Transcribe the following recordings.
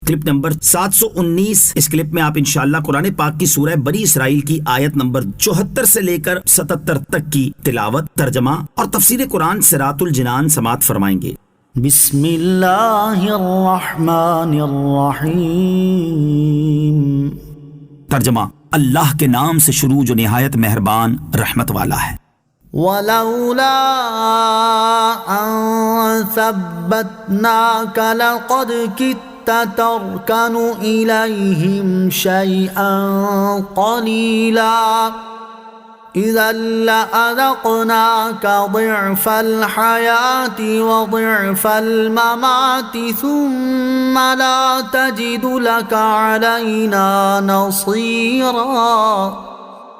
Clip number 719۔ اس clip میں آپ انشاءاللہ قرآن پاک کی سورہ بنی اسرائیل کی آیت نمبر 74 سے لے کر 77 تک کی تلاوت، ترجمہ اور تفسیر قرآن صراط الجنان سماعت فرمائیں گے۔ بسم اللہ الرحمن الرحیم۔ ترجمہ: اللہ کے نام سے شروع جو نہایت مہربان رحمت والا ہے۔ وَلَوْلَا أَن ثَبَّتْنَاكَ لَقَدْ كِدتَّ تَرْكَنُ إِلَيْهِمْ شَيْئًا قَلِيلًا إِذًا لَأَذَقْنَاكَ ضِعْفَ الْحَيَاةِ وَضِعْفَ الْمَمَاتِ ثُمَّ لَا تَجِدُ لَكَ عَلَيْنَا نَصِيرًا۔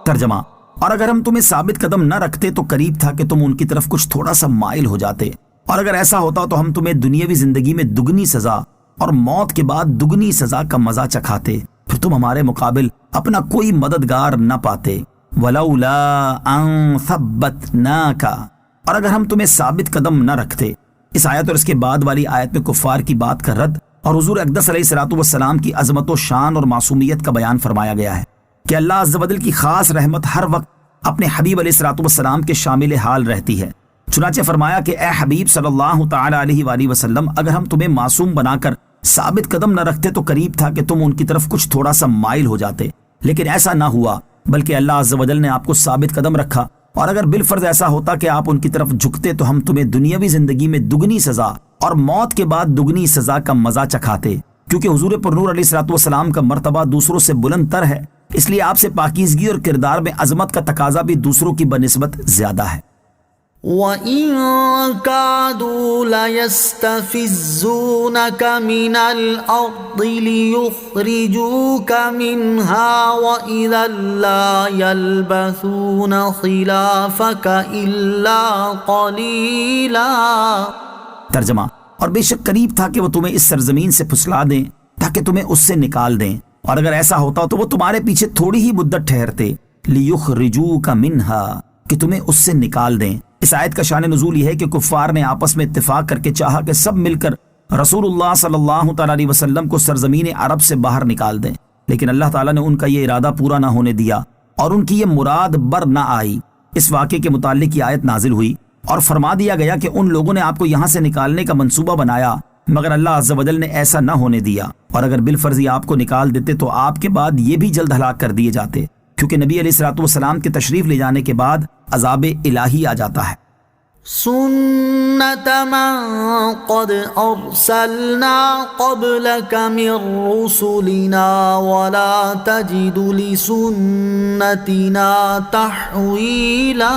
ترجمہ: اور اگر ہم تمہیں ثابت قدم نہ رکھتے تو قریب تھا کہ تم ان کی طرف کچھ تھوڑا سا مائل ہو جاتے، اور اگر ایسا ہوتا تو ہم تمہیں دنیاوی زندگی میں دگنی سزا اور موت کے بعد دگنی سزا کا مزہ چکھاتے، پھر تم ہمارے مقابل اپنا کوئی مددگار نہ پاتے۔ وَلَوْلَا أَن ثَبَّتْنَاكَ، اور اگر ہم تمہیں ثابت قدم نہ رکھتے۔ اس آیت اور اس کے بعد والی آیت میں کفار کی بات کا رد اور حضور اقدس علیہ الصلوۃ والسلام کی عظمت و شان اور معصومیت کا بیان فرمایا گیا ہے کہ اللہ عز و جل کی خاص رحمت ہر وقت اپنے حبیب علیہ الصلوۃ والسلام کے شامل حال رہتی ہے۔ چنانچہ فرمایا کہ اے حبیب صلی اللہ تعالی علیہ وآلہ وسلم، اگر ہم تمہیں معصوم بنا کر ثابت قدم نہ رکھتے تو قریب تھا کہ تم ان کی طرف کچھ تھوڑا سا مائل ہو جاتے، لیکن ایسا نہ ہوا، بلکہ اللہ عز و جل نے آپ کو ثابت قدم رکھا۔ اور اگر بالفرض ایسا ہوتا کہ آپ ان کی طرف جھکتے تو ہم تمہیں دنیاوی زندگی میں دگنی سزا اور موت کے بعد دگنی سزا کا مزہ چکھاتے، کیونکہ حضور پر نور علیہ الصلوۃ والسلام کا مرتبہ دوسروں سے بلند تر ہے، اس لیے آپ سے پاکیزگی اور کردار میں عظمت کا تقاضا بھی دوسروں کی بنسبت زیادہ ہے۔ وَإِن كَادُوا لَيَسْتَفِزُّونَكَ مِنَ الْأَرْضِ لِيُخْرِجُوكَ مِنْهَا وَإِذًا لَّا يَلْبَثُونَ خِلَافَكَ إِلَّا قَلِيلًا۔ ترجمہ: اور بے شک قریب تھا کہ وہ تمہیں اس سرزمین سے پھسلا دیں تاکہ تمہیں اس سے نکال دیں، اور اگر ایسا ہوتا تو وہ تمہارے پیچھے تھوڑی ہی مدت ٹھہرتے، لِيُخْرِجُوكَ مِنْهَا، کہ تمہیں اس سے نکال دیں۔ اس آیت کا شان نزول یہ ہے کہ کفار نے آپس میں اتفاق کر کے چاہا کہ سب مل کر رسول اللہ صلی اللہ تعالی علیہ وسلم کو سرزمین عرب سے باہر نکال دیں، لیکن اللہ تعالیٰ نے ان کا یہ ارادہ پورا نہ ہونے دیا اور ان کی یہ مراد بر نہ آئی۔ اس واقعے کے متعلق یہ آیت نازل ہوئی اور فرما دیا گیا کہ ان لوگوں نے آپ کو یہاں سے نکالنے کا منصوبہ بنایا، مگر اللہ عز و جل نے ایسا نہ ہونے دیا، اور اگر بالفرض آپ کو نکال دیتے تو آپ کے بعد یہ بھی جلد ہلاک کر دیے جاتے، کیونکہ نبی علیہ الصلوۃ والسلام کے تشریف لے جانے کے بعد عذاب الہی آ جاتا ہے۔ سُنَّتَ مَن قَدْ أَرْسَلْنَا قَبْلَكَ مِن رُّسُلِنَا وَلَا تَجِدُ لِسُنَّتِنَا تَحْوِيلًا۔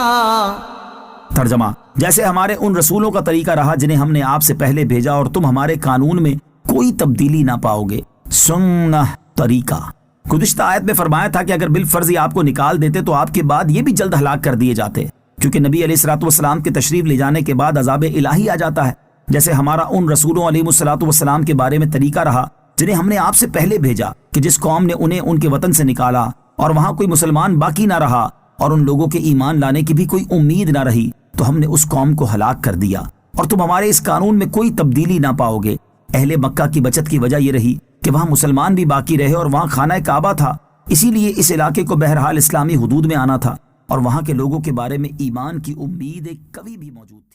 ترجمہ: جیسے ہمارے ان رسولوں کا طریقہ رہا جنہیں ہم نے آپ سے پہلے بھیجا، اور تم ہمارے قانون میں کوئی تبدیلی نہ پاؤ گے۔ سنہ، طریقہ۔ گزشتہ آیت میں فرمایا تھا کہ اگر بالفرض آپ کو نکال دیتے تو آپ کے بعد یہ بھی جلد ہلاک کر دیے جاتے، کیونکہ نبی علیہ الصلوۃ والسلام کے تشریف لے جانے کے بعد عذاب الہی آ جاتا ہے، جیسے ہمارا ان رسولوں علیہ الصلوۃ والسلام کے بارے میں طریقہ رہا جنہیں ہم نے آپ سے پہلے بھیجا کہ جس قوم نے انہیں ان کے وطن سے نکالا اور وہاں کوئی مسلمان باقی نہ رہا اور ان لوگوں کے ایمان لانے کی بھی کوئی امید نہ رہی، تو ہم نے اس قوم کو ہلاک کر دیا، اور تم ہمارے اس قانون میں کوئی تبدیلی نہ پاؤ گے۔ اہل مکہ کی بچت کی وجہ یہ رہی کہ وہاں مسلمان بھی باقی رہے اور وہاں خانہ کعبہ تھا، اسی لیے اس علاقے کو بہرحال اسلامی حدود میں آنا تھا، اور وہاں کے لوگوں کے بارے میں ایمان کی امید کبھی بھی موجود تھی۔